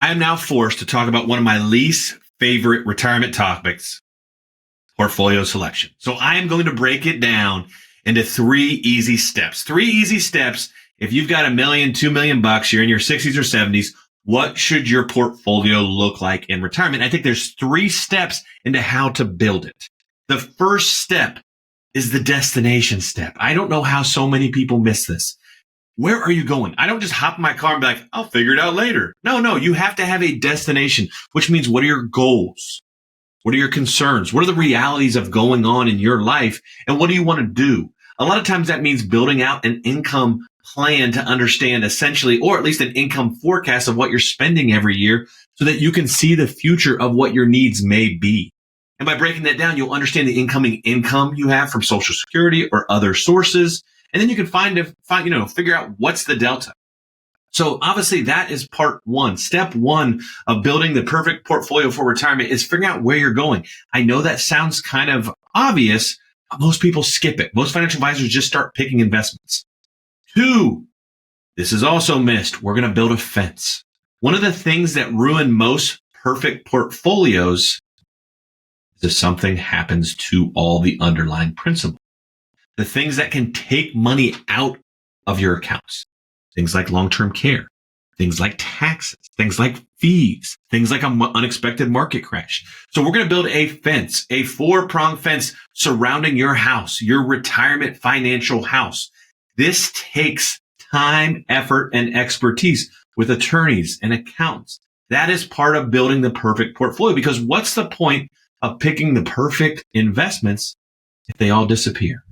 I am now forced to talk about one of my least favorite retirement topics, portfolio selection. So I am going to break it down into 3 easy steps. 3 easy steps. If you've got $1 million, $2 million, you're in your 60s or 70s, what should your portfolio look like in retirement? I think there's 3 steps into how to build it. The first step is the destination step. I don't know how so many people miss this. Where are you going? I don't just hop in my car and be like, I'll figure it out later. No, you have to have a destination, which means what are your goals? What are your concerns? What are the realities of going on in your life? And what do you want to do? A lot of times that means building out an income plan to understand essentially, or at least an income forecast of what you're spending every year so that you can see the future of what your needs may be. And by breaking that down, you'll understand the incoming income you have from Social Security or other sources. And then you can figure out what's the delta. So obviously that is part 1. Step 1 of building the perfect portfolio for retirement is figuring out where you're going. I know that sounds kind of obvious, but most people skip it. Most financial advisors just start picking investments. 2, this is also missed. We're going to build a fence. One of the things that ruin most perfect portfolios is if something happens to all the underlying principles. The things that can take money out of your accounts, things like long-term care, things like taxes, things like fees, things like an unexpected market crash. So we're going to build a fence, a 4-pronged fence surrounding your house, your retirement financial house. This takes time, effort, and expertise with attorneys and accountants. That is part of building the perfect portfolio, because what's the point of picking the perfect investments if they all disappear?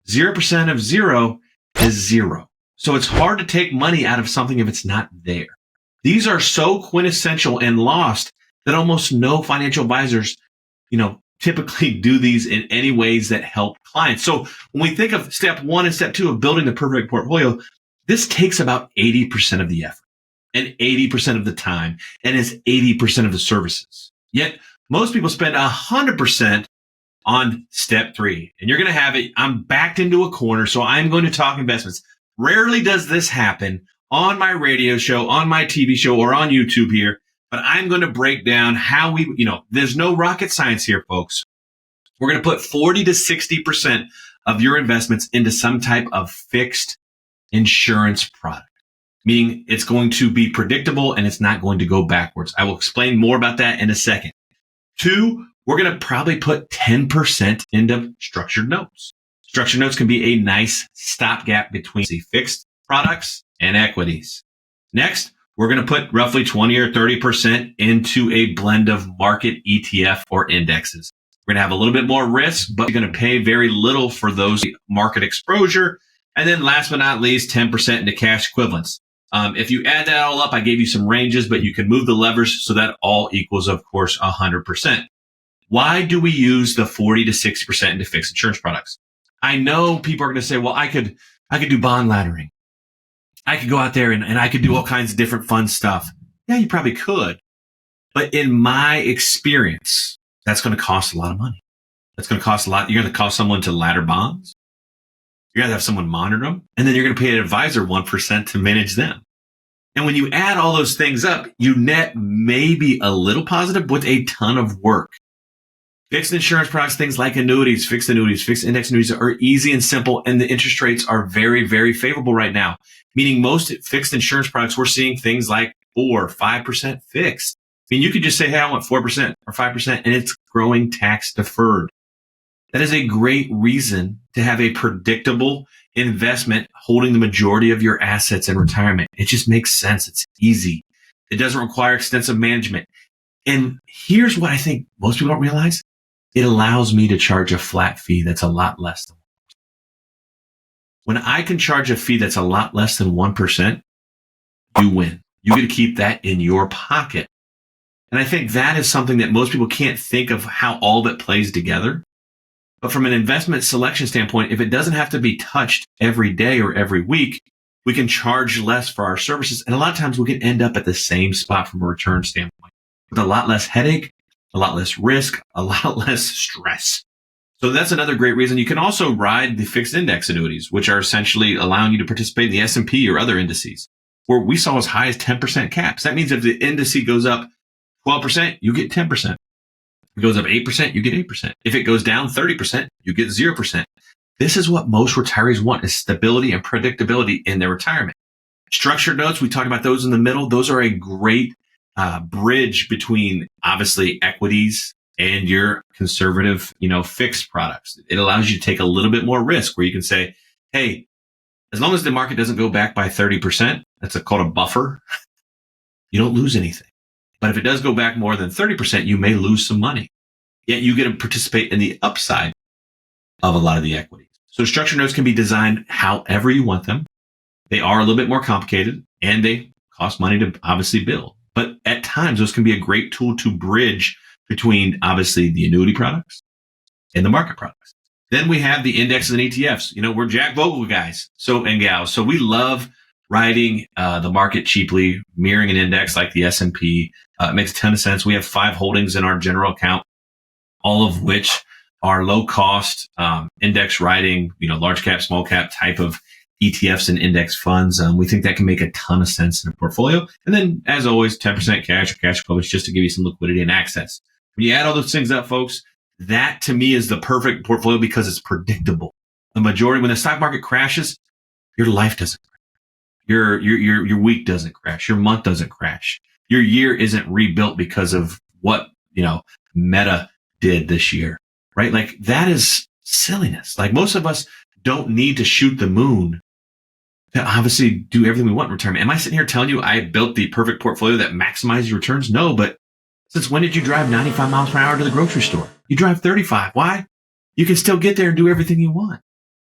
0% of 0 is 0. So it's hard to take money out of something if it's not there. These are so quintessential and lost that almost no financial advisors, typically do these in any ways that help clients. So when we think of step 1 and step 2 of building the perfect portfolio, this takes about 80% of the effort and 80% of the time and is 80% of the services. Yet most people spend 100% on step 3. And you're going to have it. I'm backed into a corner, so I'm going to talk investments. Rarely does this happen on my radio show, on my TV show, or on YouTube here, but I'm going to break down how there's no rocket science here, folks. We're going to put 40 to 60% of your investments into some type of fixed insurance product, meaning it's going to be predictable and it's not going to go backwards. I will explain more about that in a second. 2, we're going to probably put 10% into structured notes. Structured notes can be a nice stopgap between fixed products and equities. Next, we're going to put roughly 20 or 30% into a blend of market ETF or indexes. We're going to have a little bit more risk, but you're going to pay very little for those market exposure. And then last but not least, 10% into cash equivalents. If you add that all up, I gave you some ranges, but you can move the levers so that all equals, of course, 100%. Why do we use the 40 to 60% into fixed insurance products? I know people are going to say, well, I could do bond laddering. I could go out there and I could do all kinds of different fun stuff. Yeah, you probably could. But in my experience, that's going to cost a lot of money. That's going to cost a lot. You're going to cost someone to ladder bonds. You're going to have someone monitor them. And then you're going to pay an advisor 1% to manage them. And when you add all those things up, you net maybe a little positive with a ton of work. Fixed insurance products, things like annuities, fixed index annuities are easy and simple, and the interest rates are very, very favorable right now. Meaning most fixed insurance products, we're seeing things like 4, 5% fixed. I mean, you could just say, hey, I want 4% or 5%, and it's growing tax deferred. That is a great reason to have a predictable investment holding the majority of your assets in retirement. It just makes sense. It's easy. It doesn't require extensive management. And here's what I think most people don't realize. It allows me to charge a flat fee that's a lot less than 1%. When I can charge a fee that's a lot less than 1%, you win. You get to keep that in your pocket. And I think that is something that most people can't think of how all that plays together. But from an investment selection standpoint, if it doesn't have to be touched every day or every week, we can charge less for our services. And a lot of times we can end up at the same spot from a return standpoint with a lot less headache, a lot less risk, a lot less stress. So that's another great reason. You can also ride the fixed index annuities, which are essentially allowing you to participate in the S&P or other indices. where we saw as high as 10% caps. That means if the indice goes up 12%, you get 10%. If it goes up 8%, you get 8%. If it goes down 30%, you get 0%. This is what most retirees want, is stability and predictability in their retirement. Structured notes, we talked about those in the middle. Those are a great bridge between obviously equities and your conservative, fixed products. It allows you to take a little bit more risk where you can say, hey, as long as the market doesn't go back by 30%, that's called a buffer, you don't lose anything. But if it does go back more than 30%, you may lose some money. Yet you get to participate in the upside of a lot of the equities. So structured notes can be designed however you want them. They are a little bit more complicated and they cost money to obviously build. But at times, those can be a great tool to bridge between obviously the annuity products and the market products. Then we have the indexes and ETFs. We're Jack Bogle guys and gals. So we love riding the market cheaply, mirroring an index like the S&P. It makes a ton of sense. We have 5 holdings in our general account, all of which are low cost index riding, large cap, small cap type of ETFs and index funds. We think that can make a ton of sense in a portfolio. And then, as always, 10% cash or cash equivalents just to give you some liquidity and access. When you add all those things up, folks, that to me is the perfect portfolio because it's predictable. The majority, when the stock market crashes, your life doesn't crash. Your week doesn't crash. Your month doesn't crash. Your year isn't rebuilt because of what, Meta did this year, right? Like that is silliness. Like most of us don't need to shoot the moon to obviously do everything we want in retirement. Am I sitting here telling you I built the perfect portfolio that maximizes your returns? No, but since when did you drive 95 miles per hour to the grocery store? You drive 35. Why? You can still get there and do everything you want.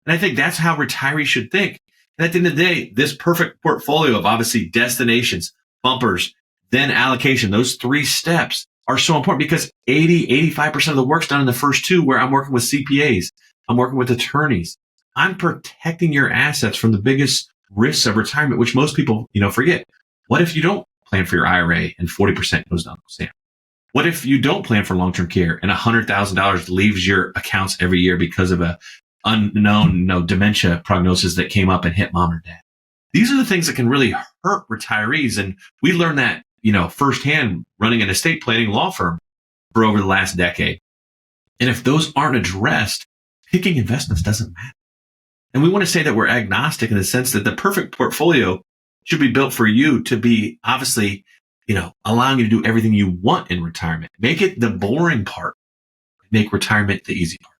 And I think that's how retirees should think. And at the end of the day, this perfect portfolio of obviously destinations, bumpers, then allocation, those 3 steps are so important because 85% of the work's done in the first 2 where I'm working with CPAs. I'm working with attorneys. I'm protecting your assets from the biggest risks of retirement, which most people, forget. What if you don't plan for your IRA and 40% goes down? Sam? What if you don't plan for long-term care and $100,000 leaves your accounts every year because of a unknown, dementia prognosis that came up and hit mom or dad? These are the things that can really hurt retirees. And we learned that, firsthand running an estate planning law firm for over the last decade. And if those aren't addressed, picking investments doesn't matter. And we want to say that we're agnostic in the sense that the perfect portfolio should be built for you to be obviously, allowing you to do everything you want in retirement. Make it the boring part. Make retirement the easy part.